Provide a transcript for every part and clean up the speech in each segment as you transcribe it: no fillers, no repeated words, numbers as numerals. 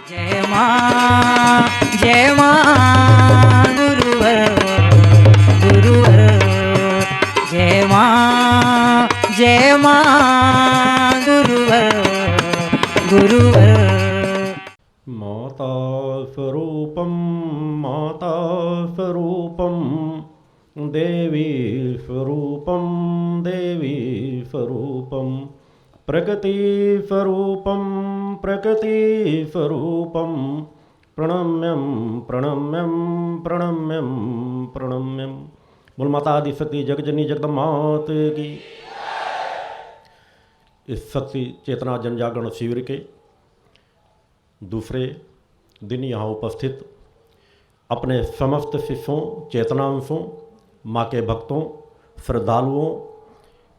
जय मां गुरुवर गुरुवर जय मां गुरुवर गुरुवर माता स्वरूपं माता स्वरूपं देवी स्वरूपं देवी स्वरूपं प्रकृति स्वरूपं प्रकृति स्वरूपं प्रणम्यं प्रणम्यं प्रणम्यं प्रणम्यं। बोल माता आदि शक्ति जगजननी जगदम्बा मात की। इस शक्ति चेतना जन जागरण शिविर के दूसरे दिन यहाँ उपस्थित अपने समस्त शिष्यों, चेतनांशों, माँ के भक्तों, श्रद्धालुओं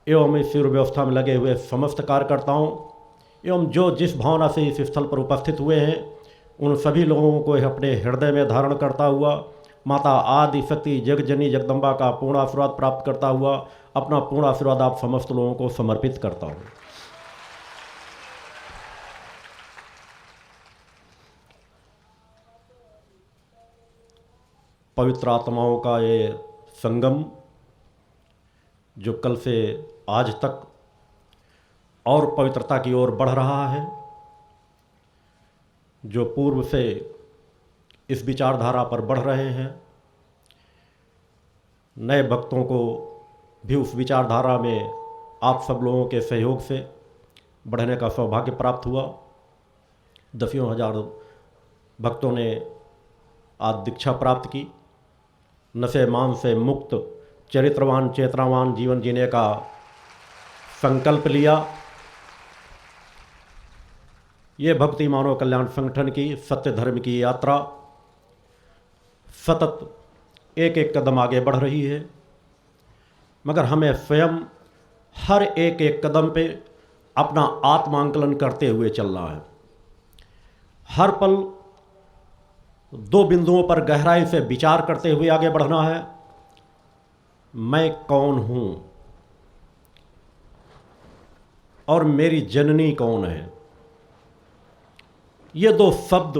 एवं इस शिविर व्यवस्था में लगे हुए समस्त कार्यकर्ताओं एवं जो जिस भावना से इस स्थल पर उपस्थित हुए हैं उन सभी लोगों को अपने हृदय में धारण करता हुआ माता आदि शक्ति जगजननी जगदम्बा का पूर्ण आशीर्वाद प्राप्त करता हुआ अपना पूर्ण आशीर्वाद आप समस्त लोगों को समर्पित करता हूँ। पवित्र आत्माओं का ये संगम जो कल से आज तक और पवित्रता की ओर बढ़ रहा है, जो पूर्व से इस विचारधारा पर बढ़ रहे हैं, नए भक्तों को भी उस विचारधारा में आप सब लोगों के सहयोग से बढ़ने का सौभाग्य प्राप्त हुआ। दसियों हजार भक्तों ने आज दीक्षा प्राप्त की, नशे मान से मुक्त चरित्रवान चेतनावान जीवन जीने का संकल्प लिया। ये भक्ति मानव कल्याण संगठन की सत्य धर्म की यात्रा सतत एक एक कदम आगे बढ़ रही है, मगर हमें स्वयं हर एक एक कदम पे अपना आत्मांकलन करते हुए चलना है। हर पल दो बिंदुओं पर गहराई से विचार करते हुए आगे बढ़ना है। मैं कौन हूँ और मेरी जननी कौन है। ये दो शब्द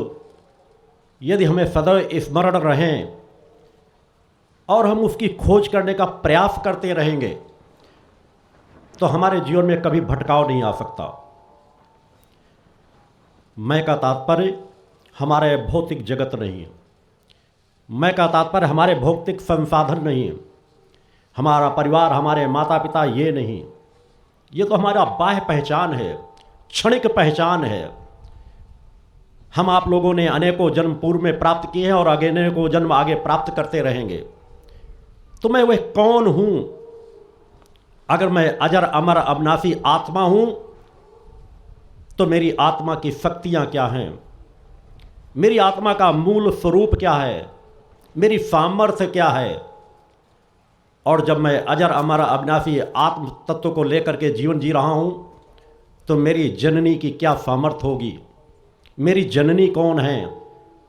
यदि हमें सदैव स्मरण रहें और हम उसकी खोज करने का प्रयास करते रहेंगे तो हमारे जीवन में कभी भटकाव नहीं आ सकता। मैं का तात्पर्य हमारे भौतिक जगत नहीं है, मैं का तात्पर्य हमारे भौतिक संसाधन नहीं है, हमारा परिवार, हमारे माता पिता ये नहीं। ये तो हमारा बाह्य पहचान है, क्षणिक पहचान है। हम आप लोगों ने अनेकों जन्म पूर्व में प्राप्त किए हैं और अनेकों जन्म आगे प्राप्त करते रहेंगे। तो मैं वह कौन हूँ? अगर मैं अजर अमर अविनाशी आत्मा हूँ तो मेरी आत्मा की शक्तियाँ क्या हैं, मेरी आत्मा का मूल स्वरूप क्या है, मेरी सामर्थ्य क्या है। और जब मैं अजर अमर अविनाशी आत्म तत्व को लेकर के जीवन जी रहा हूँ तो मेरी जननी की क्या सामर्थ्य होगी, मेरी जननी कौन है,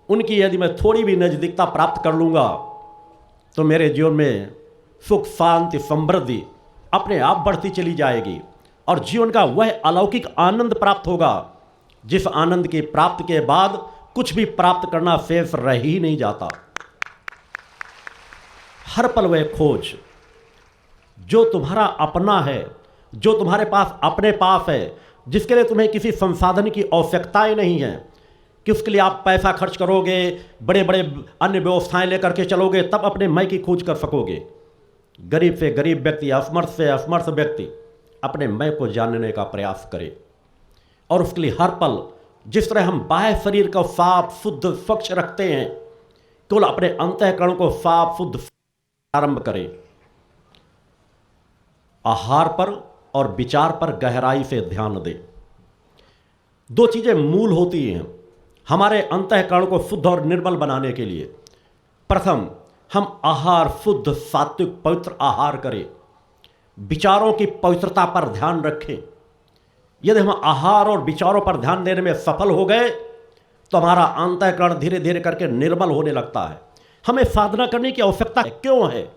उनकी यदि मैं थोड़ी भी नज़दीकता प्राप्त कर लूँगा तो मेरे जीवन में सुख शांति समृद्धि अपने आप बढ़ती चली जाएगी और जीवन का वह अलौकिक आनंद प्राप्त होगा जिस आनंद की प्राप्ति के बाद कुछ भी प्राप्त करना शेष रह ही नहीं जाता। हर पल वह खोज जो तुम्हारा अपना है, जो तुम्हारे पास अपने पास है, जिसके लिए तुम्हें किसी संसाधन की आवश्यकताएं नहीं है कि उसके लिए आप पैसा खर्च करोगे, बड़े बड़े अन्य व्यवस्थाएं लेकर के चलोगे तब अपने मैं की खोज कर सकोगे। गरीब से गरीब व्यक्ति, असमर्थ से असमर्थ व्यक्ति अपने मैं को जानने का प्रयास करे और उसके लिए हर पल जिस तरह हम बाह्य शरीर को साफ शुद्ध स्वच्छ रखते हैं, केवल अपने अंतःकरण को साफ शुद्ध आरंभ करें। आहार पर और विचार पर गहराई से ध्यान दें। दो चीजें मूल होती हैं हमारे अंतःकरण को शुद्ध और निर्मल बनाने के लिए। प्रथम, हम आहार शुद्ध सात्विक पवित्र आहार करें, विचारों की पवित्रता पर ध्यान रखें। यदि हम आहार और विचारों पर ध्यान देने में सफल हो गए तो हमारा अंतःकरण धीरे धीरे करके निर्मल होने लगता है। हमें साधना करने की आवश्यकता क्यों है?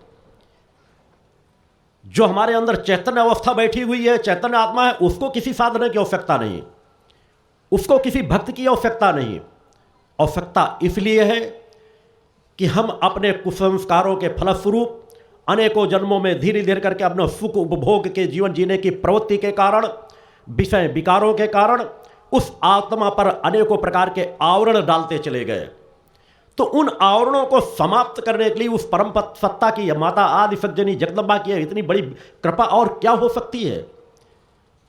जो हमारे अंदर चैतन्य अवस्था बैठी हुई है, चैतन्य आत्मा है, उसको किसी साधना की आवश्यकता नहीं, उसको किसी भक्त की आवश्यकता नहीं। आवश्यकता इसलिए है कि हम अपने कुसंस्कारों के फलस्वरूप अनेकों जन्मों में धीरे धीरे करके अपने सुख उपभोग के जीवन जीने की प्रवृत्ति के कारण, विषय विकारों के कारण उस आत्मा पर अनेकों प्रकार के आवरण डालते चले गए। तो उन आवरणों को समाप्त करने के लिए उस परम सत्ता की माता आदि सज्जनी जगदम्बा की इतनी बड़ी कृपा और क्या हो सकती है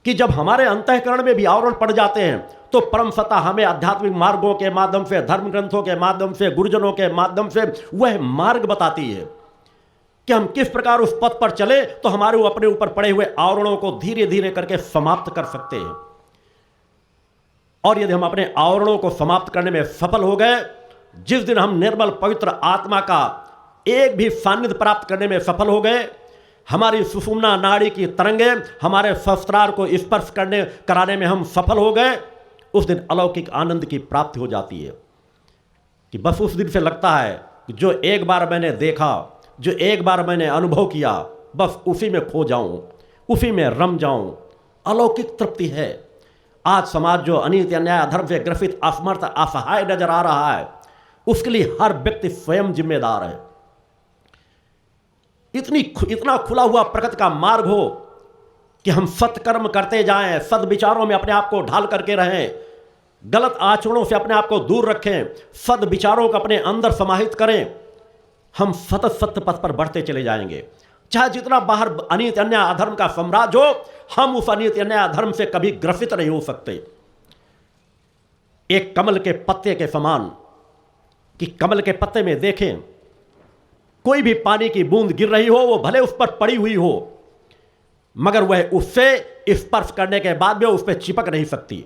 कि जब हमारे अंतःकरण में भी आवरण पड़ जाते हैं तो परम सत्ता हमें आध्यात्मिक मार्गों के माध्यम से, धर्म ग्रंथों के माध्यम से, गुरुजनों के माध्यम से वह मार्ग बताती है कि हम किस प्रकार उस पथ पर चले तो हमारे अपने ऊपर पड़े हुए आवरणों को धीरे धीरे करके समाप्त कर सकते हैं। और यदि हम अपने आवरणों को समाप्त करने में सफल हो गए, जिस दिन हम निर्मल पवित्र आत्मा का एक भी सानिध्य प्राप्त करने में सफल हो गए, हमारी सुषुम्ना नाड़ी की तरंगे हमारे सहस्त्रार को स्पर्श कराने में हम सफल हो गए, उस दिन अलौकिक आनंद की प्राप्ति हो जाती है कि बस उस दिन से लगता है कि जो एक बार मैंने देखा, जो एक बार मैंने अनुभव किया, बस उसी में खो जाऊं, उसी में रम जाऊं। अलौकिक तृप्ति है। आज समाज जो अनीति अन्याय अधर्म से ग्रसित, असमर्थ, असहाय नजर आ रहा है, उसके लिए हर व्यक्ति स्वयं जिम्मेदार है। इतना खुला हुआ प्रकृति का मार्ग हो कि हम सत्कर्म करते जाएं, सद्विचारों में अपने आप को ढाल करके रहें, गलत आचरणों से अपने आप को दूर रखें, सद्विचारों को अपने अंदर समाहित करें, हम सतत सत्य पथ पर बढ़ते चले जाएंगे। चाहे जितना बाहर अनीति अन्याय अधर्म का साम्राज्य हो, हम उस अनीति अन्याय अधर्म से कभी ग्रसित नहीं हो सकते। एक कमल के पत्ते के समान, कि कमल के पत्ते में देखें कोई भी पानी की बूंद गिर रही हो, वो भले उस पर पड़ी हुई हो, मगर वह उससे स्पर्श करने के बाद भी उस पर चिपक नहीं सकती,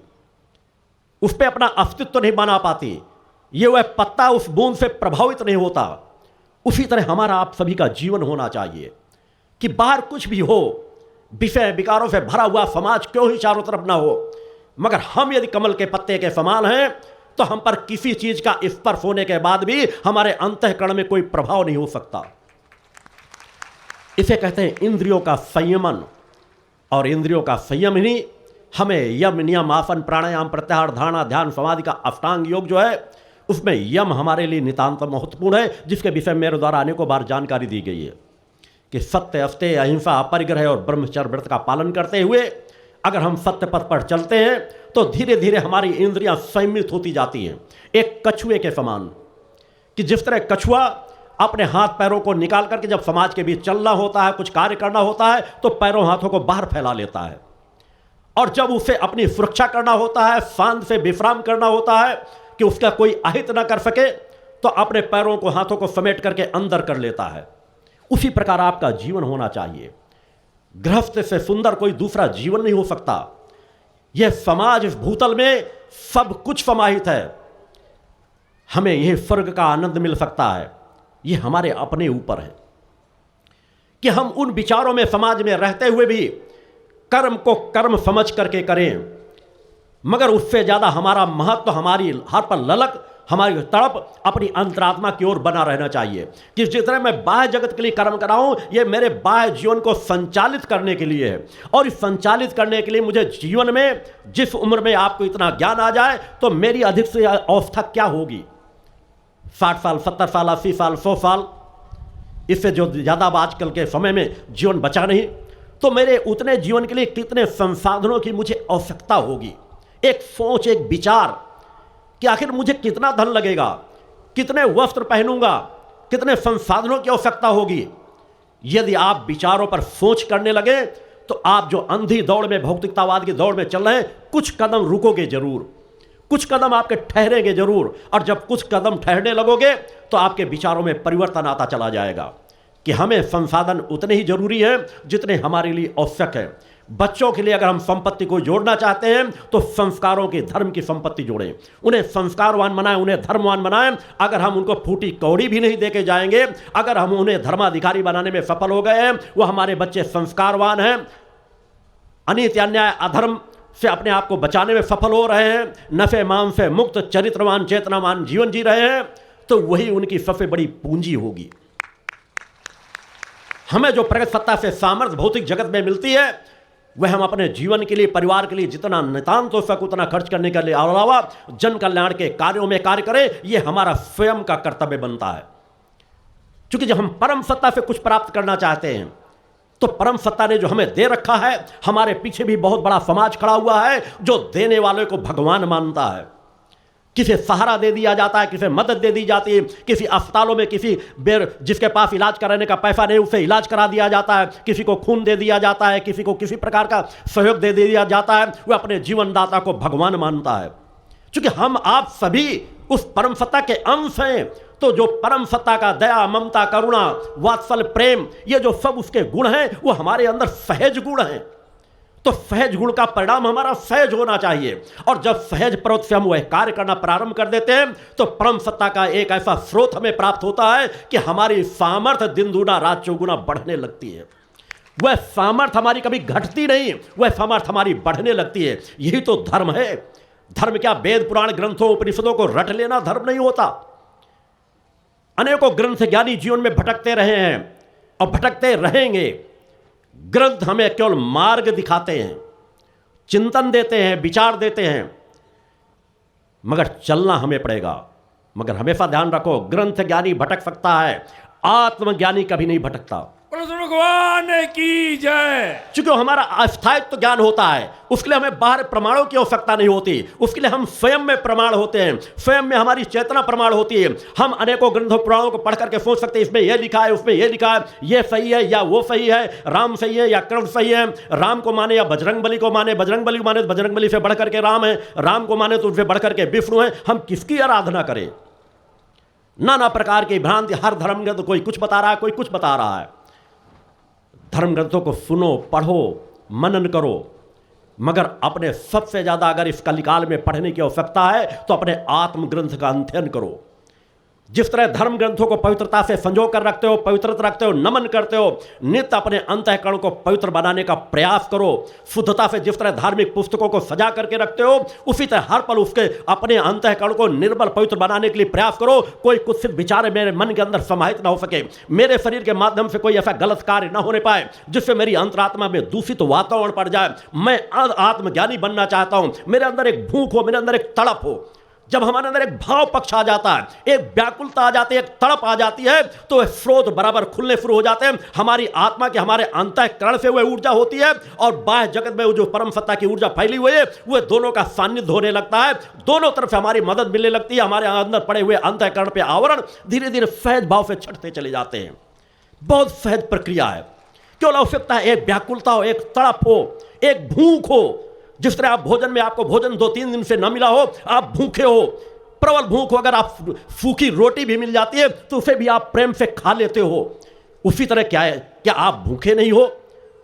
उस पर अपना अस्तित्व नहीं बना पाती। ये वह पत्ता उस बूंद से प्रभावित नहीं होता। उसी तरह हमारा आप सभी का जीवन होना चाहिए कि बाहर कुछ भी हो, विषय विकारों से भरा हुआ समाज क्यों ही चारों तरफ ना हो, मगर हम यदि कमल के पत्ते के समान हैं तो हम पर किसी चीज का स्पर्श होने के बाद भी हमारे अंतःकरण में कोई प्रभाव नहीं हो सकता। इसे कहते हैं इंद्रियों का संयमन। और इंद्रियों का संयम ही हमें यम, नियम, आसन, प्राणायाम, प्रत्याहार, धारणा, ध्यान, समाधि का अष्टांग योग जो है, उसमें यम हमारे लिए नितांत महत्वपूर्ण है, जिसके विषय में मेरे द्वारा अनेकों बार जानकारी दी गई है कि सत्य, अस्तेय, अहिंसा, अपरिग्रह और ब्रह्मचर्य व्रत का पालन करते हुए अगर हम सत्य पथ पर चलते हैं तो धीरे धीरे हमारी इंद्रियां संयमित होती जाती हैं। एक कछुए के समान, कि जिस तरह कछुआ अपने हाथ पैरों को निकाल करके जब समाज के बीच चलना होता है, कुछ कार्य करना होता है, तो पैरों हाथों को बाहर फैला लेता है, और जब उसे अपनी सुरक्षा करना होता है, शांत से विश्राम करना होता है कि उसका कोई अहित ना कर सके, तो अपने पैरों को, हाथों को समेट करके अंदर कर लेता है। उसी प्रकार आपका जीवन होना चाहिए। गृहस्थ से सुंदर कोई दूसरा जीवन नहीं हो सकता। यह समाज, इस भूतल में सब कुछ समाहित है। हमें यह स्वर्ग का आनंद मिल सकता है, यह हमारे अपने ऊपर है कि हम उन विचारों में, समाज में रहते हुए भी कर्म को कर्म समझ करके करें, मगर उससे ज़्यादा हमारा महत्व, हमारी हर पर ललक, हमारी तड़प अपनी अंतरात्मा की ओर बना रहना चाहिए कि जिस तरह मैं बाह्य जगत के लिए कर्म कर रहा हूं, ये मेरे बाह्य जीवन को संचालित करने के लिए है। और इस संचालित करने के लिए मुझे जीवन में, जिस उम्र में आपको इतना ज्ञान आ जाए, तो मेरी अधिक से अवस्था क्या होगी, 60 साल, 70 साल, 80 साल, 100 साल, इससे जो ज़्यादा आजकल के समय में जीवन बचा नहीं, तो मेरे उतने जीवन के लिए कितने संसाधनों की मुझे आवश्यकता होगी। एक सोच, एक विचार कि आखिर मुझे कितना धन लगेगा, कितने वस्त्र पहनूंगा, कितने संसाधनों की आवश्यकता होगी। यदि आप विचारों पर सोच करने लगे तो आप जो अंधी दौड़ में, भौतिकतावाद की दौड़ में चल रहे हैं, कुछ कदम रुकोगे जरूर, कुछ कदम आपके ठहरेंगे जरूर। और जब कुछ कदम ठहरने लगोगे तो आपके विचारों में परिवर्तन आता चला जाएगा कि हमें संसाधन उतने ही जरूरी हैं जितने हमारे लिए आवश्यक है। बच्चों के लिए अगर हम संपत्ति को जोड़ना चाहते हैं तो संस्कारों की, धर्म की संपत्ति जोड़ें, उन्हें संस्कारवान बनाएं, उन्हें धर्मवान बनाएं। अगर हम उनको फूटी कौड़ी भी नहीं देके जाएंगे, अगर हम उन्हें धर्माधिकारी बनाने में सफल हो गए हैं, वो हमारे बच्चे संस्कारवान हैं, अनीति अन्याय अधर्म से अपने आप को बचाने में सफल हो रहे हैं, नफे मान से मुक्त, चरित्रवान, चेतनावान जीवन जी रहे हैं, तो वही उनकी सबसे बड़ी पूंजी होगी। हमें जो प्रगत सत्ता से सामर्थ्य भौतिक जगत में मिलती है, वह हम अपने जीवन के लिए, परिवार के लिए जितना नितांत हो सके उतना खर्च करने के लिए अलावा जन कल्याण के कार्यों में कार्य करें, यह हमारा स्वयं का कर्तव्य बनता है। क्योंकि जब हम परम सत्ता से कुछ प्राप्त करना चाहते हैं तो परम सत्ता ने जो हमें दे रखा है, हमारे पीछे भी बहुत बड़ा समाज खड़ा हुआ है जो देने वाले को भगवान मानता है। किसे सहारा दे दिया जाता है, किसे मदद दे दी जाती है, किसी अस्पतालों में किसी जिसके पास इलाज कराने का पैसा नहीं उसे इलाज करा दिया जाता है, किसी को खून दे दिया जाता है, किसी को किसी प्रकार का सहयोग दे दिया जाता है, वह अपने जीवनदाता को भगवान मानता है। क्योंकि हम आप सभी उस परम सत्ता के अंश हैं, तो जो परम सत्ता का दया, ममता, करुणा, वात्सल्य, प्रेम, ये जो सब उसके गुण हैं वो हमारे अंदर सहज गुण हैं। तो सहज गुण का परिणाम हमारा सहज होना चाहिए, और जब सहज प्रवृत्ति से हम वह कार्य करना प्रारंभ कर देते हैं तो परम सत्ता का एक ऐसा स्रोत हमें प्राप्त होता है कि हमारी सामर्थ्य दिन दूना रात चौगुना बढ़ने लगती है। वह सामर्थ्य हमारी कभी घटती नहीं, वह सामर्थ्य हमारी बढ़ने लगती है। यही तो धर्म है। धर्म क्या वेद पुराण ग्रंथों उपनिषदों को रट लेना धर्म नहीं होता। अनेकों ग्रंथ ज्ञानी जीवन में भटकते रहे हैं और भटकते रहेंगे। ग्रंथ हमें केवल मार्ग दिखाते हैं, चिंतन देते हैं, विचार देते हैं, मगर चलना हमें पड़ेगा। मगर हमेशा ध्यान रखो, ग्रंथ ज्ञानी भटक सकता है, आत्मज्ञानी कभी नहीं भटकता। भगवान की जय। चूंकि हमारा अस्थायित्व ज्ञान होता है, उसके लिए हमें बाहर प्रमाणों की आवश्यकता नहीं होती, उसके लिए हम स्वयं में प्रमाण होते हैं, स्वयं में हमारी चेतना प्रमाण होती है। हम अनेकों ग्रंथों पुराणों को पढ़ करके सोच सकते हैं इसमें यह लिखा है, उसमें यह लिखा है, यह सही है या वो सही है, राम सही है या कृष्ण सही है, राम को माने या बजरंग बली को माने, बजरंग बली को माने तो बजरंग बली से बढ़ करके राम है, राम को माने तो उससे बढ़ करके विष्णु है। हम किसकी आराधना करें? नाना प्रकार की भ्रांति, हर धर्म ग्रंथ कोई कुछ बता रहा है, कोई कुछ बता रहा है। धर्म ग्रंथों को सुनो, पढ़ो, मनन करो, मगर अपने सबसे ज़्यादा अगर इस कलिकाल में पढ़ने की आवश्यकता है तो अपने आत्म ग्रंथ का अध्ययन करो। जिस तरह धर्म ग्रंथों को पवित्रता से संजो कर रखते हो, पवित्र रखते हो, नमन करते हो, नित्य अपने अंतःकरण को पवित्र बनाने का प्रयास करो। शुद्धता से जिस तरह धार्मिक पुस्तकों को सजा करके रखते हो, उसी तरह हर पल उसके अपने अंतःकरण को निर्मल पवित्र बनाने के लिए प्रयास करो। कोई कुछ सिर्फ विचार मेरे मन के अंदर समाहित ना हो सके, मेरे शरीर के माध्यम से कोई ऐसा गलत कार्य ना होने पाए जिससे मेरी अंतरात्मा में दूषित वातावरण पड़ जाए। मैं आत्मज्ञानी बनना चाहता हूं, मेरे अंदर एक भूख हो, मेरे अंदर एक तड़प हो। जब हमारे अंदर एक भाव पक्ष आ जाता है, एक व्याकुलता आ जाती है, एक तड़प आ जाती है, तो वह स्रोत बराबर खुलने शुरू हो जाते हैं। हमारी आत्मा के, हमारे अंतःकरण से वह ऊर्जा होती है और बाह्य जगत में वो जो परम सत्ता की ऊर्जा फैली हुई है वह दोनों का सान्निध्य होने लगता है। दोनों तरफ से हमारी मदद मिलने लगती है। हमारे अंदर पड़े हुए अंतःकरण पे आवरण धीरे धीरे सहज भाव से छटते चले जाते हैं। बहुत सहज प्रक्रिया है। केवल आवश्यकता है एक व्याकुलता हो, एक तड़प हो, एक भूख हो। जिस तरह आप भोजन में, आपको भोजन 2-3 दिन से न मिला हो, आप भूखे हो, प्रबल भूख हो, अगर आप सूखी रोटी भी मिल जाती है तो उसे भी आप प्रेम से खा लेते हो। उसी तरह क्या है, क्या आप भूखे नहीं हो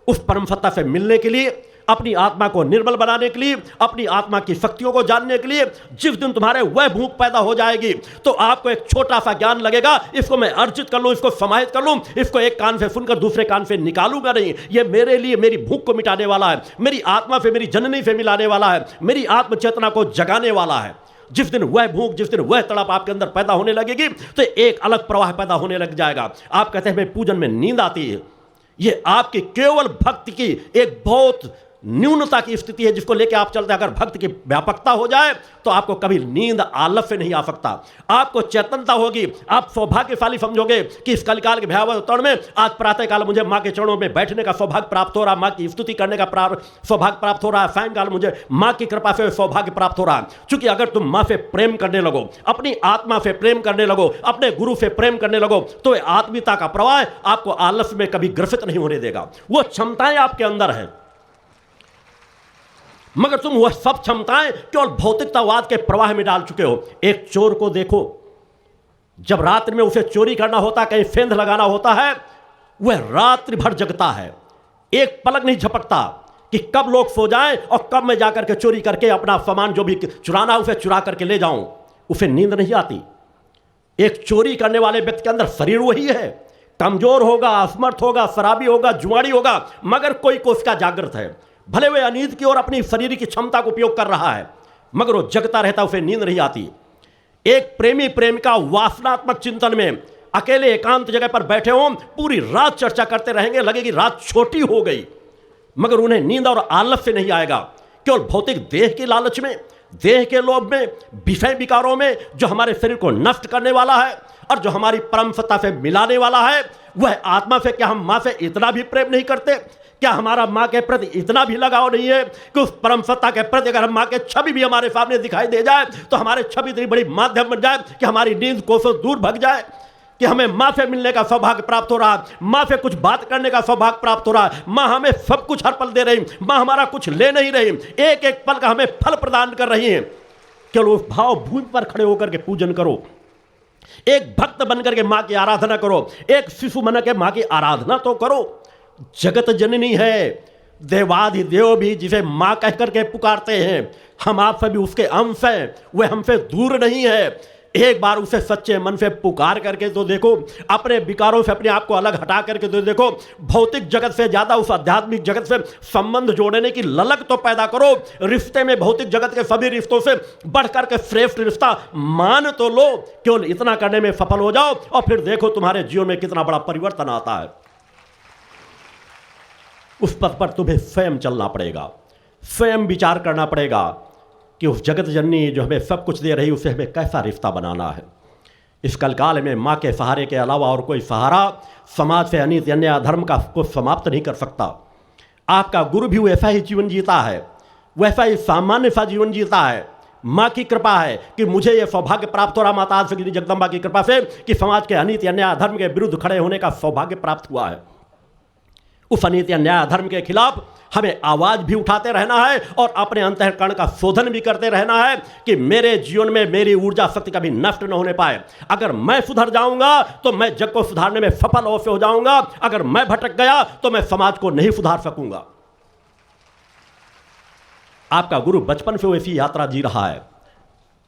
उस परम सत्ता से मिलने के लिए, अपनी आत्मा को निर्मल बनाने के लिए, अपनी आत्मा की शक्तियों को जानने के लिए? जिस दिन तुम्हारे वह भूख पैदा हो जाएगी तो आपको एक छोटा सा ज्ञान लगेगा, इसको मैं अर्जित कर लूं, इसको समाहित कर लूं, इसको एक कान से सुनकर दूसरे कान से निकालूंगा नहीं। ये मेरे लिए मेरी भूख को मिटाने वाला है, मेरी आत्मा से, मेरी जननी से मिलाने वाला है, मेरी आत्म चेतना को जगाने वाला है। जिस दिन वह भूख, जिस दिन वह तड़प आपके अंदर पैदा होने लगेगी तो एक अलग प्रवाह पैदा होने लग जाएगा। आप कहते हैं हमें पूजन में नींद आती है, यह आपकी केवल भक्ति की एक बहुत न्यूनता की स्थिति है जिसको लेकर आप चलते हैं। अगर भक्ति की व्यापकता हो जाए तो आपको कभी नींद आलस से नहीं आ सकता, आपको चेतनता होगी। आप सौभाग्यशाली समझोगे कि इस कलिकाल के भयावह दौर में आज प्रातः काल मुझे माँ के चरणों में बैठने का सौभाग्य प्राप्त हो रहा, माँ की स्तुति करने का सौभाग्य प्राप्त हो रहा है, सायंकाल मुझे माँ की कृपा से सौभाग्य प्राप्त हो रहा है। क्योंकि अगर तुम माँ से प्रेम करने लगो, अपनी आत्मा से प्रेम करने लगो, अपने गुरु से प्रेम करने लगो, तो आत्मीयता का प्रवाह आपको आलस में कभी ग्रसित नहीं होने देगा। वो क्षमताएं आपके अंदर है, मगर तुम वह सब क्षमताएं केवल भौतिकतावाद के प्रवाह में डाल चुके हो। एक चोर को देखो, जब रात्रि में उसे चोरी करना होता, कहीं सेंध लगाना होता है, वह रात्रि भर जगता है, एक पलक नहीं झपकता कि कब लोग सो जाएं और कब मैं जाकर के चोरी करके अपना सामान जो भी चुराना उसे चुरा करके ले जाऊं। उसे नींद नहीं आती। एक चोरी करने वाले व्यक्ति के अंदर शरीर वही है, कमजोर होगा, असमर्थ होगा, शराबी होगा, जुआड़ी होगा, मगर कोई को उसका जागृत है। भले वे अनीत की ओर अपनी शरीर की क्षमता को उपयोग कर रहा है, मगर वो जगता रहता, उसे नींद नहीं आती। एक प्रेमी प्रेमिका वासनात्मक चिंतन में अकेले एकांत जगह पर बैठे हों, पूरी रात चर्चा करते रहेंगे, लगेगी रात छोटी हो गई, मगर उन्हें नींद और आलस से नहीं आएगा। केवल भौतिक देह के लालच में, देह के लोभ में, विषय विकारों में जो हमारे शरीर को नष्ट करने वाला है और जो हमारी परम सत्ता से मिलाने वाला है, वह आत्मा से क्या हम माँ से इतना भी प्रेम नहीं करते? क्या हमारा माँ के प्रति इतना भी लगाव नहीं है कि उस परम सत्ता के प्रति अगर हम माँ के छवि भी हमारे सामने दिखाई दे जाए तो हमारे छवि इतनी बड़ी माध्यम बन जाए कि हमारी नींद कोसों दूर भग जाए, कि हमें माँ से मिलने का सौभाग्य प्राप्त हो रहा है, माँ से कुछ बात करने का सौभाग्य प्राप्त हो रहा है, माँ हमें सब कुछ हर पल दे रही, माँ हमारा कुछ ले नहीं रही, एक एक पल का हमें फल प्रदान कर रही है। केवल उस भाव भूमि पर खड़े होकर के पूजन करो, एक भक्त बनकर के माँ की आराधना करो, एक शिशु बन के माँ की आराधना तो करो। जगत जननी है, देवाधिदेव भी जिसे माँ कहकर के पुकारते हैं, हम आप सभी उसके अंश हैं, वह हमसे दूर नहीं है। एक बार उसे सच्चे मन से पुकार करके तो देखो, अपने विकारों से अपने आप को अलग हटा करके तो देखो, भौतिक जगत से ज्यादा उस आध्यात्मिक जगत से संबंध जोड़ने की ललक तो पैदा करो। रिश्ते में भौतिक जगत के सभी रिश्तों से बढ़कर के श्रेष्ठ रिश्ता मान तो लो। केवल इतना करने में सफल हो जाओ और फिर देखो तुम्हारे जीवन में कितना बड़ा परिवर्तन आता है। उस पथ पर तुम्हें स्वयं चलना पड़ेगा, स्वयं विचार करना पड़ेगा कि उस जगत जननी जो हमें सब कुछ दे रही उसे हमें कैसा रिश्ता बनाना है। इस कलकाल में माँ के सहारे के अलावा और कोई सहारा समाज से अनित अन्य अधर्म का को समाप्त नहीं कर सकता। आपका गुरु भी वैसा ही जीवन जीता है, वैसा ही सामान्य सा जीवन जीता है। माँ की कृपा है कि मुझे यह सौभाग्य प्राप्त हो रहा, माता आदिशक्ति जगदम्बा की कृपा से, कि समाज के अनित अन्य अधर्म के विरुद्ध खड़े होने का सौभाग्य प्राप्त हुआ है। उस अनित अन्याय अधर्म के खिलाफ हमें आवाज भी उठाते रहना है और अपने अंतःकरण का शोधन भी करते रहना है कि मेरे जीवन में मेरी ऊर्जा शक्ति कभी नष्ट न होने पाए। अगर मैं सुधर जाऊंगा तो मैं जग को सुधारने में सफल अवश्य हो जाऊंगा, अगर मैं भटक गया तो मैं समाज को नहीं सुधार सकूंगा। आपका गुरु बचपन से वैसी यात्रा जी रहा है।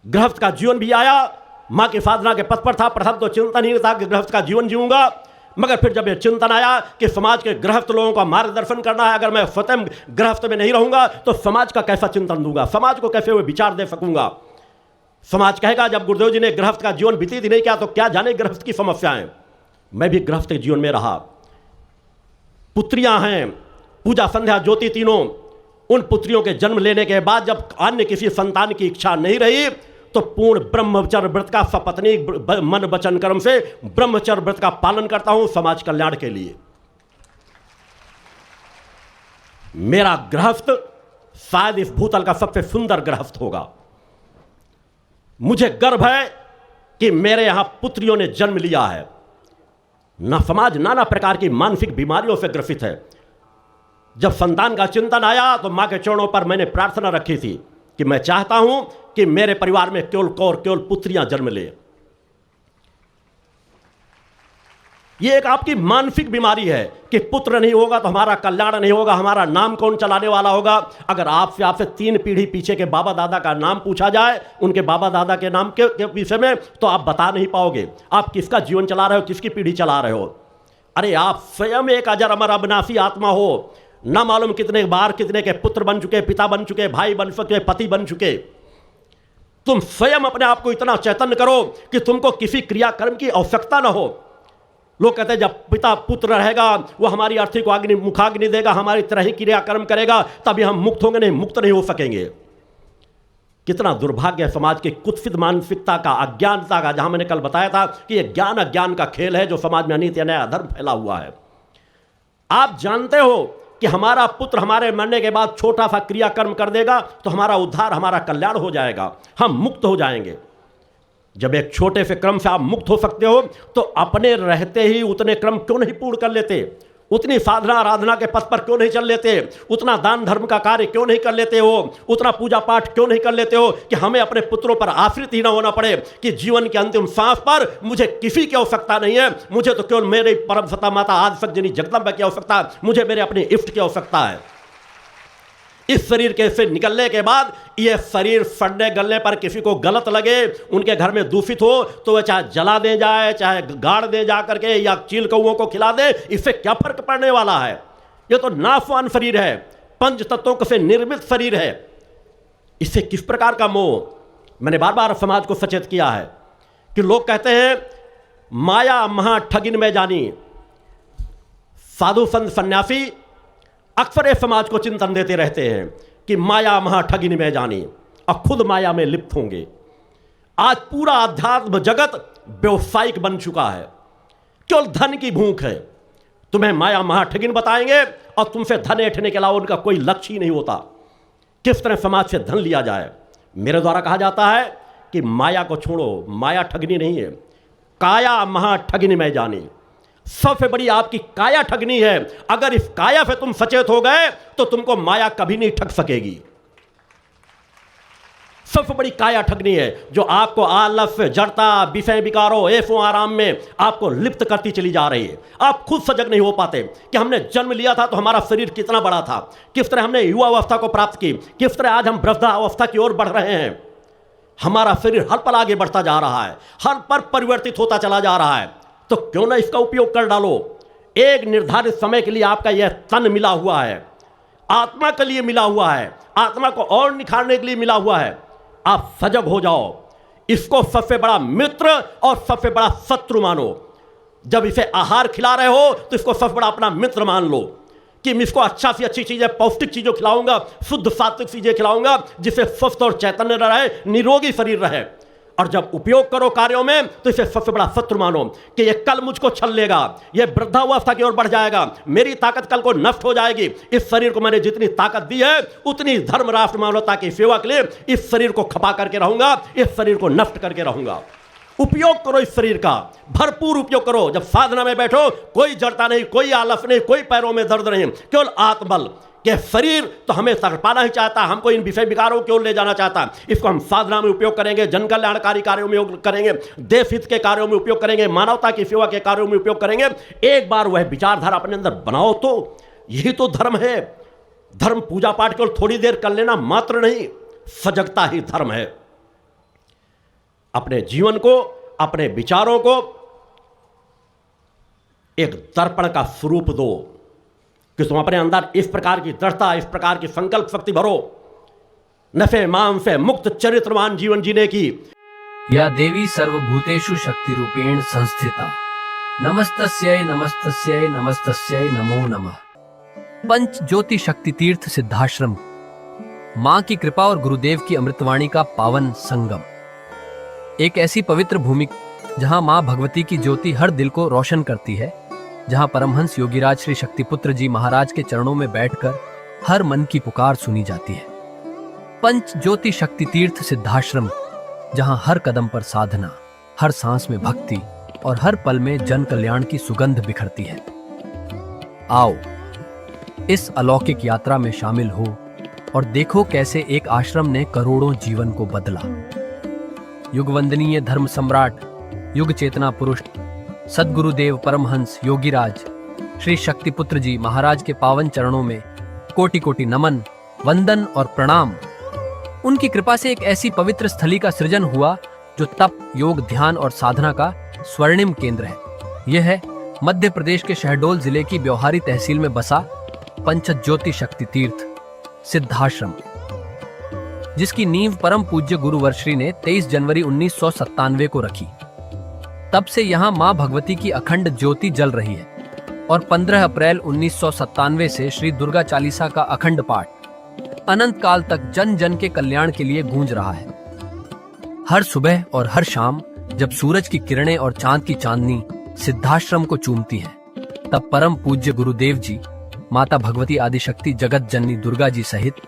गृहस्थ का जीवन भी आया, मां की साधना के पथ पर था। प्रथम तो चिंतन ही था कि गृहस्थ का जीवन जीऊंगा, मगर फिर जब यह चिंतन आया कि समाज के गृहस्थ लोगों का मार्गदर्शन करना है, अगर मैं स्वयं गृहस्थ में नहीं रहूंगा तो समाज का कैसा चिंतन दूंगा, समाज को कैसे वो विचार दे सकूंगा। समाज कहेगा जब गुरुदेव जी ने गृहस्थ का जीवन व्यतीत ही नहीं किया तो क्या जाने गृहस्थ की समस्याएं। मैं भी गृहस्थ के जीवन में रहा, पुत्रियां हैं, पूजा संध्या ज्योति तीनों। उन पुत्रियों के जन्म लेने के बाद जब अन्य किसी संतान की इच्छा नहीं रही तो पूर्ण ब्रह्मचर्य व्रत का सपत्नी मन वचन कर्म से ब्रह्मचर्य व्रत का पालन करता हूं समाज कल्याण के लिए। मेरा गृहस्थ शायद इस भूतल का सबसे सुंदर गृहस्थ होगा। मुझे गर्व है कि मेरे यहां पुत्रियों ने जन्म लिया है। ना समाज नाना प्रकार की मानसिक बीमारियों से ग्रसित है। जब संतान का चिंतन आया तो मां के चरणों पर मैंने प्रार्थना रखी थी कि मैं चाहता हूं कि मेरे परिवार में केवल पुत्रियां जन्म ले। यह एक आपकी मानसिक बीमारी है कि पुत्र नहीं होगा तो हमारा कल्याण नहीं होगा, हमारा नाम कौन चलाने वाला होगा। अगर आपसे 3 पीढ़ी पीछे के बाबा दादा का नाम पूछा जाए, उनके बाबा दादा के नाम के विषय में, तो आप बता नहीं पाओगे आप किसका जीवन चला रहे हो, किसकी पीढ़ी चला रहे हो। अरे आप स्वयं एक अजर अमर अविनाशी आत्मा हो। ना मालूम कितने बार कितने के पुत्र बन चुके, पिता बन चुके, भाई बन चुके, पति बन चुके। तुम स्वयं अपने आप को इतना चैतन्य करो कि तुमको किसी क्रियाकर्म की आवश्यकता ना हो। लोग कहते हैं जब पिता पुत्र रहेगा वो हमारी अर्थी को अग्नि मुखाग्नि देगा, हमारी तरह ही क्रियाकर्म करेगा, तभी हम मुक्त होंगे, नहीं मुक्त नहीं हो सकेंगे। कितना दुर्भाग्य है समाज की कुत्सित मानसिकता का, अज्ञानता का, जहां मैंने कल बताया था कि यह ज्ञान अज्ञान का खेल है जो समाज में अनित अन्याय अधर्म फैला हुआ है। आप जानते हो कि हमारा पुत्र हमारे मरने के बाद छोटा सा क्रियाकर्म कर देगा तो हमारा उद्धार, हमारा कल्याण हो जाएगा, हम मुक्त हो जाएंगे। जब एक छोटे से क्रम से आप मुक्त हो सकते हो तो अपने रहते ही उतने क्रम क्यों नहीं पूर्ण कर लेते, उतनी साधना आराधना के पथ पर क्यों नहीं चल लेते, उतना दान धर्म का कार्य क्यों नहीं कर लेते हो, उतना पूजा पाठ क्यों नहीं कर लेते हो कि हमें अपने पुत्रों पर आश्रित ही ना होना पड़े कि जीवन के अंतिम सांस पर मुझे किसी की आवश्यकता नहीं है, मुझे तो केवल मेरे परम सत्ता माता आदिशक्ति जगदम्बा की आवश्यकता है, मुझे मेरे अपने इष्ट की आवश्यकता है। इस शरीर के से निकलने के बाद यह शरीर सड़ने गलने पर किसी को गलत लगे, उनके घर में दूषित हो तो वह चाहे जला दे जाए, चाहे गाड़ दे जा करके या चील कौओं को खिला दे, इससे क्या फर्क पड़ने वाला है। यह तो नाशवान शरीर है, पंच तत्वों से निर्मित शरीर है। इससे किस प्रकार का मोह। मैंने बार बार समाज को सचेत किया है कि लोग कहते हैं माया महा ठगिन में जानी, साधु संत सन्यासी अक्सर इस समाज को चिंतन देते रहते हैं कि माया महा ठगिनी में जानी, और खुद माया में लिप्त होंगे। आज पूरा अध्यात्म जगत व्यवसायिक बन चुका है, केवल धन की भूख है। तुम्हें माया महा ठगिन बताएंगे और तुमसे धन ऐंठने के अलावा उनका कोई लक्ष्य ही नहीं होता। किस तरह समाज से धन लिया जाए। मेरे द्वारा कहा जाता है कि माया को छोड़ो, माया ठगनी नहीं है, काया महा ठगिनी में जानी। सबसे बड़ी आपकी काया ठगनी है। अगर इस काया से तुम सचेत हो गए तो तुमको माया कभी नहीं ठग सकेगी। सबसे बड़ी काया ठगनी है जो आपको आलस्य, जड़ता, विषय विकारों, ऐशो आराम में आपको लिप्त करती चली जा रही है। आप खुद सजग नहीं हो पाते कि हमने जन्म लिया था तो हमारा शरीर कितना बड़ा था, किस तरह हमने युवा अवस्था को प्राप्त की, किस तरह आज हम वृद्धावस्था की ओर बढ़ रहे हैं। हमारा शरीर हर पल आगे बढ़ता जा रहा है, हर पल परिवर्तित होता चला जा रहा है। तो क्यों ना इसका उपयोग कर डालो। एक निर्धारित समय के लिए आपका यह तन मिला हुआ है, आत्मा के लिए मिला हुआ है, आत्मा को और निखारने के लिए मिला हुआ है। आप सजग हो जाओ, इसको सबसे बड़ा मित्र और सबसे बड़ा शत्रु मानो। जब इसे आहार खिला रहे हो तो इसको सबसे बड़ा अपना मित्र मान लो कि मैं इसको अच्छा से अच्छी चीजें, पौष्टिक चीजों खिलाऊंगा, शुद्ध सात्विक चीजें खिलाऊंगा, जिससे स्वस्थ और चैतन्य रहे, निरोगी शरीर रहे। और जब उपयोग करो कार्यों में तो इसे सबसे बड़ा शत्रु मानो कि ये कल मुझको छल लेगा, ये वृद्धावस्था की ओर बढ़ जाएगा, मेरी ताकत कल को नष्ट हो जाएगी। इस शरीर को मैंने जितनी ताकत दी है उतनी धर्म, राष्ट्र, मानवता की सेवा के लिए इस शरीर को खपा करके रहूंगा, इस शरीर को नष्ट करके रहूंगा। उपयोग करो इस शरीर का, भरपूर उपयोग करो। जब साधना में बैठो कोई जड़ता नहीं, कोई आलस नहीं, कोई पैरों में दर्द नहीं, केवल आत्मबल। कि शरीर तो हमें तड़पाना ही चाहता, हमको इन विषय विकारों की ओर ले जाना चाहता। इसको हम साधना में उपयोग करेंगे, जन कल्याणकारी कार्यों में उपयोग करेंगे, देश हित के कार्यों में उपयोग करेंगे, मानवता की सेवा के कार्यों में उपयोग करेंगे। एक बार वह विचारधारा अपने अंदर बनाओ तो यही तो धर्म है। धर्म पूजा पाठ केवल थोड़ी देर कर लेना मात्र नहीं, सजगता ही धर्म है। अपने जीवन को, अपने विचारों को एक दर्पण का स्वरूप दो कि तुम अपने अंदर इस प्रकार की दृढ़ता, इस प्रकार की संकल्प शक्ति भरो, नफे माम से मुक्त चरित्रवान जीवन जीने की। या देवी सर्वभूतेषु शक्ति रूपेण संस्थिता, नमस्तस्यै नमस्तस्यै नमस्तस्यै नमो नमः। पंच ज्योति शक्ति तीर्थ सिद्धाश्रम, मां की कृपा और गुरुदेव की अमृतवाणी का पावन संगम। एक ऐसी पवित्र भूमि जहां मां भगवती की ज्योति हर दिल को रोशन करती है, जहां परमहंस योगीराज श्री शक्तिपुत्र जी महाराज के चरणों में बैठकर हर मन की पुकार सुनी जाती है। पंच ज्योति शक्ति तीर्थ सिद्धाश्रम, जहां हर कदम पर साधना, हर सांस में भक्ति और हर पल में जन कल्याण की सुगंध बिखरती है। आओ इस अलौकिक यात्रा में शामिल हो और देखो कैसे एक आश्रम ने करोड़ों जीवन को बदला। युगवंदनीय धर्म सम्राट, युग चेतना पुरुष सद्गुरुदेव परमहंस योगीराज श्री शक्तिपुत्र जी महाराज के पावन चरणों में कोटि कोटि नमन, वंदन और प्रणाम। उनकी कृपा से एक ऐसी पवित्र स्थली का सृजन हुआ जो तप, योग, ध्यान और साधना का स्वर्णिम केंद्र है। यह है मध्य प्रदेश के शहडोल जिले की ब्योहारी तहसील में बसा पंच ज्योति शक्ति तीर्थ सिद्धाश्रम, जिसकी नींव परम पूज्य गुरुवर्श्री ने 23 जनवरी 1997 को रखी। तब से यहाँ माँ भगवती की अखंड ज्योति जल रही है और 15 अप्रैल 1997 से श्री दुर्गा चालीसा का अखंड पाठ अनंत काल तक जन जन के कल्याण के लिए गूंज रहा है। हर सुबह और हर शाम जब सूरज की किरणें और चांद की चांदनी सिद्धाश्रम को चूमती हैं, तब परम पूज्य गुरुदेव जी, माता भगवती आदिशक्ति जगत जननी दुर्गा जी सहित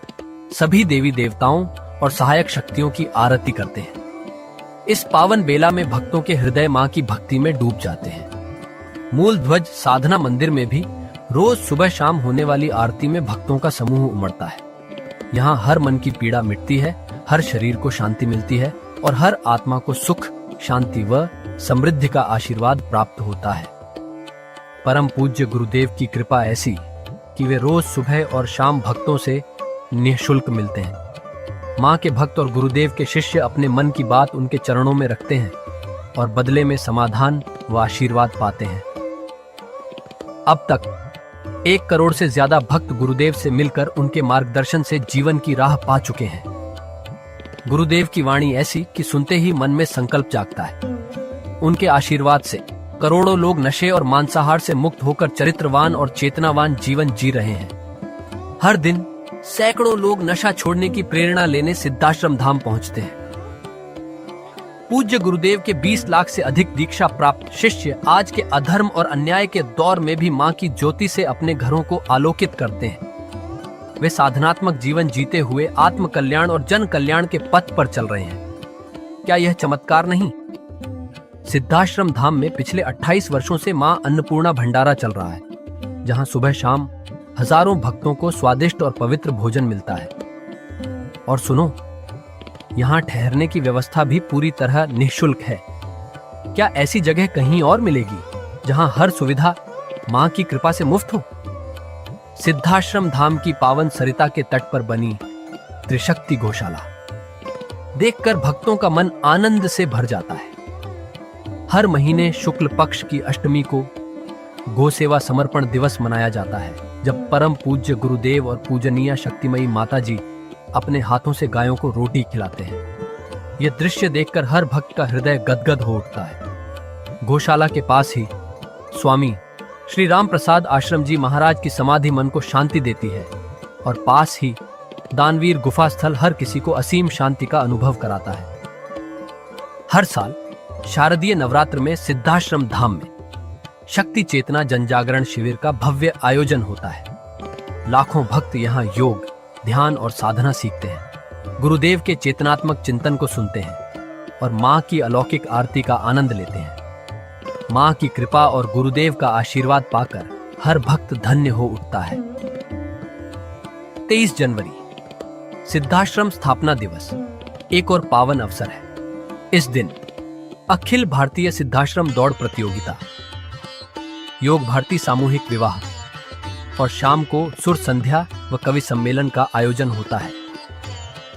सभी देवी देवताओं और सहायक शक्तियों की आरती करते हैं। इस पावन बेला में भक्तों के हृदय मां की भक्ति में डूब जाते हैं। मूल ध्वज साधना मंदिर में भी रोज सुबह शाम होने वाली आरती में भक्तों का समूह उमड़ता है। यहाँ हर मन की पीड़ा मिटती है, हर शरीर को शांति मिलती है और हर आत्मा को सुख, शांति व समृद्धि का आशीर्वाद प्राप्त होता है। परम पूज्य गुरुदेव की कृपा ऐसी कि वे रोज सुबह और शाम भक्तों से निःशुल्क मिलते हैं। मां के भक्त और गुरुदेव के शिष्य अपने मन की बात उनके चरणों में रखते हैं और बदले में समाधान व आशीर्वाद पाते हैं। अब तक 1 करोड़ से ज्यादा भक्त गुरुदेव से मिलकर उनके मार्गदर्शन से जीवन की राह पा चुके हैं। गुरुदेव की वाणी ऐसी कि सुनते ही मन में संकल्प जागता है। उनके आशीर्वाद से करोड़ों लोग नशे और मांसाहार से मुक्त होकर चरित्रवान और चेतनावान जीवन जी रहे हैं। हर दिन सैकड़ों लोग नशा छोड़ने की प्रेरणा लेने सिद्धाश्रम धाम पहुंचते हैं। पूज्य गुरुदेव के 20 लाख से अधिक दीक्षा प्राप्त शिष्य आज के अधर्म और अन्याय के दौर में भी मां की ज्योति से अपने घरों को आलोकित करते हैं। वे साधनात्मक जीवन जीते हुए आत्म कल्याण और जन कल्याण के पथ पर चल रहे हैं। क्या यह चमत्कार नहीं? सिद्धाश्रम धाम में पिछले 28 वर्षों से मां अन्नपूर्णा भंडारा चल रहा है, जहां सुबह शाम हजारों भक्तों को स्वादिष्ट और पवित्र भोजन मिलता है। और सुनो, यहाँ ठहरने की व्यवस्था भी पूरी तरह निःशुल्क है। क्या ऐसी जगह कहीं और मिलेगी जहां हर सुविधा मां की कृपा से मुफ्त हो? सिद्धाश्रम धाम की पावन सरिता के तट पर बनी त्रिशक्ति गौशाला देखकर भक्तों का मन आनंद से भर जाता है। हर महीने शुक्ल पक्ष की अष्टमी को गो सेवा समर्पण दिवस मनाया जाता है, जब परम पूज्य गुरुदेव और पूजनीय शक्तिमयी माता जी अपने हाथों से गायों को रोटी खिलाते हैं। यह दृश्य देखकर हर भक्त का हृदय गदगद हो उठता है। गौशाला के पास ही स्वामी श्री राम प्रसाद आश्रम जी महाराज की समाधि मन को शांति देती है, और पास ही दानवीर गुफा स्थल हर किसी को असीम शांति का अनुभव कराता है। हर साल शारदीय नवरात्र में सिद्धाश्रम धाम में शक्ति चेतना जनजागरण शिविर का भव्य आयोजन होता है। लाखों भक्त यहाँ योग, ध्यान और साधना सीखते हैं, गुरुदेव के चेतनात्मक चिंतन को सुनते हैं और मां की अलौकिक आरती का आनंद लेते हैं। मां की कृपा और गुरुदेव का आशीर्वाद पाकर हर भक्त धन्य हो उठता है। 23 जनवरी सिद्धाश्रम स्थापना दिवस एक और पावन अवसर है। इस दिन अखिल भारतीय सिद्धाश्रम दौड़ प्रतियोगिता, योग भारती सामूहिक विवाह और शाम को सुर संध्या व कवि सम्मेलन का आयोजन होता है।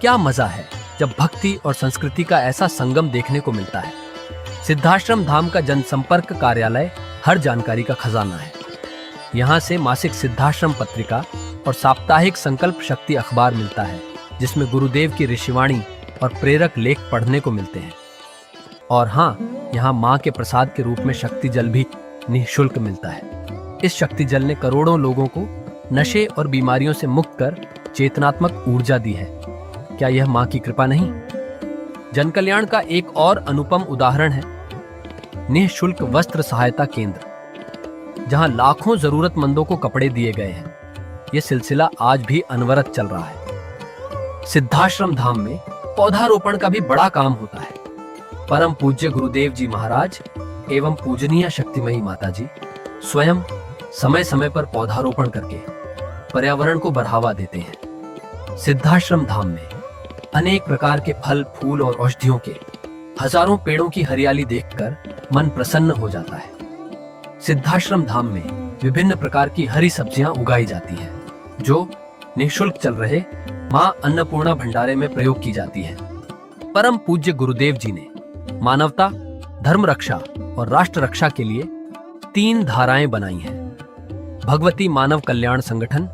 क्या मजा है जब भक्ति और संस्कृति का ऐसा संगम देखने को मिलता है। सिद्धाश्रम धाम का जनसंपर्क कार्यालय हर जानकारी का खजाना है। यहाँ से मासिक सिद्धाश्रम पत्रिका और साप्ताहिक संकल्प शक्ति अखबार मिलता है, जिसमें गुरुदेव की ऋषिवाणी और प्रेरक लेख पढ़ने को मिलते हैं। और हाँ, यहाँ माँ के प्रसाद के रूप में शक्ति जल भी निःशुल्क मिलता है। इस शक्ति जल ने करोड़ों लोगों को नशे और बीमारियों से मुक्त कर चेतनात्मक ऊर्जा दी है। क्या यह माँ की कृपा नहीं? जन कल्याण का एक और अनुपम उदाहरण है निःशुल्क वस्त्र सहायता केंद्र, जहां लाखों जरूरतमंदों को कपड़े दिए गए हैं। यह सिलसिला आज भी अनवरत चल रहा है। सिद्धाश्रम धाम में पौधारोपण का भी बड़ा काम होता है। परम पूज्य गुरुदेव जी महाराज एवं पूजनीय शक्तिमयी माता जी स्वयं समय समय पर पौधारोपण करके पर्यावरण को बढ़ावा देते हैं। सिद्धाश्रम धाम में अनेक प्रकार के फल, फूल और औषधियों के हजारों पेड़ों की हरियाली देखकर मन प्रसन्न हो जाता है। सिद्धाश्रम धाम में विभिन्न प्रकार की हरी सब्जियां उगाई जाती हैं, जो निःशुल्क चल रहे मां अन्नपूर्णा भंडारे में प्रयोग की जाती है। परम पूज्य गुरुदेव जी ने मानवता, धर्म रक्षा और राष्ट्र रक्षा के लिए 3 धाराएं बनाई हैं। भगवती मानव कल्याण संगठन,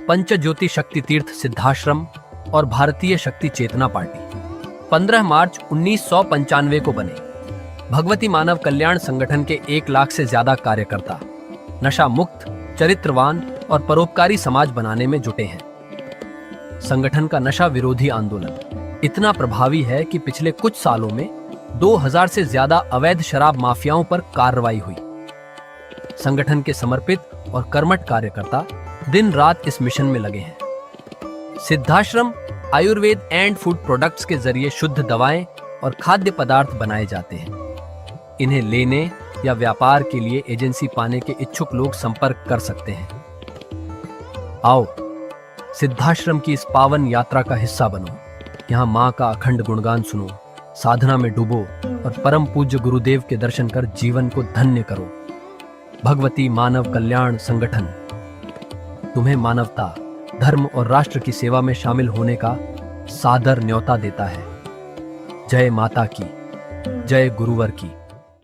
पंचज्योति शक्ति तीर्थ सिद्धाश्रम और भारतीय शक्ति चेतना पार्टी 15 मार्च 1995 को बने। भगवती मानव कल्याण संगठन के 1 लाख से ज्यादा कार्यकर्ता नशा मुक्त, चरित्रवान और परोपकारी समाज बनाने में जुटे हैं। संगठन का नशा विरोधी आंदोलन इतना प्रभावी है कि पिछले कुछ सालों में 2000 से ज्यादा अवैध शराब माफियाओं पर कार्रवाई हुई। संगठन के समर्पित और कर्मठ कार्यकर्ता दिन रात इस मिशन में लगे हैं। Siddhashram Ayurveda and food products के जरिए शुद्ध दवाएं और खाद्य पदार्थ बनाए जाते हैं। इन्हें लेने या व्यापार के लिए एजेंसी पाने के इच्छुक लोग संपर्क कर सकते हैं। आओ सिद्धाश्रम की इस पावन यात्रा का हिस्सा बनो। यहाँ माँ का अखंड गुणगान सुनो, साधना में डूबो और परम पूज्य गुरुदेव के दर्शन कर जीवन को धन्य करो। भगवती मानव कल्याण संगठन तुम्हें मानवता, धर्म और राष्ट्र की सेवा में शामिल होने का सादर न्योता देता है। जय माता की, जय गुरुवर की।